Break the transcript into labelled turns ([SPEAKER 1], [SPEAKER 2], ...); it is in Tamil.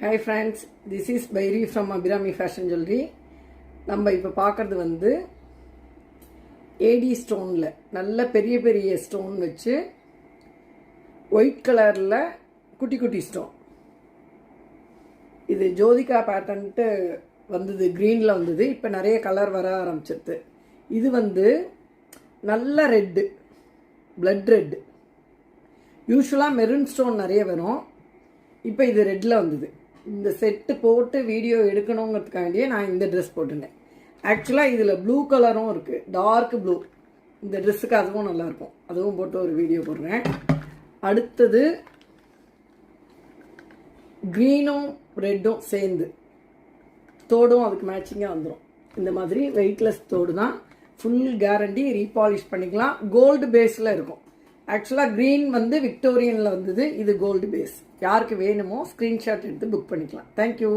[SPEAKER 1] Hi friends, this is Bairi from Abhirami Fashion Jewelry. நம்ம இப்போ பார்க்கறது வந்து ஏடி ஸ்டோனில் நல்ல பெரிய பெரிய ஸ்டோன் வச்சு ஒயிட் கலரில் குட்டி குட்டி ஸ்டோன். இது ஜோதிகா பேட்டர்ன்ட்டு வந்தது, க்ரீனில் வந்தது. இப்போ நிறைய கலர் வர ஆரம்பிச்சிருது. இது வந்து நல்ல ரெட்டு, பிளட் ரெட்டு. யூஸ்வலாக மெரூன் ஸ்டோன் நிறைய வரும், இப்போ இது ரெட்டில் வந்தது. இந்த செட்டு போட்டு வீடியோ எடுக்கணுங்கிறதுக்காண்டியே நான் இந்த ட்ரெஸ் போட்டுருந்தேன். ஆக்சுவலாக இதில் ப்ளூ கலரும் இருக்குது, டார்க் ப்ளூ. இந்த ட்ரெஸ்ஸுக்கு அதுவும் நல்லாயிருக்கும், அதுவும் போட்டு ஒரு வீடியோ போடுறேன். அடுத்தது க்ரீனும் ரெட்டும் சேர்ந்து தோடும் அதுக்கு மேட்சிங்காக வந்துடும். இந்த மாதிரி வெயிட்லெஸ் தோடு தான், ஃபுல் கேரண்டி, ரீபாலிஷ் பண்ணிக்கலாம். கோல்டு பேஸில் இருக்கும். ஆக்சுவலாக க்ரீன் வந்து விக்டோரியனில் வந்தது, இது கோல்டு பேஸ். யாருக்கு வேணுமோ ஸ்க்ரீன்ஷாட் எடுத்து புக் பண்ணிக்கலாம். தேங்க்யூ.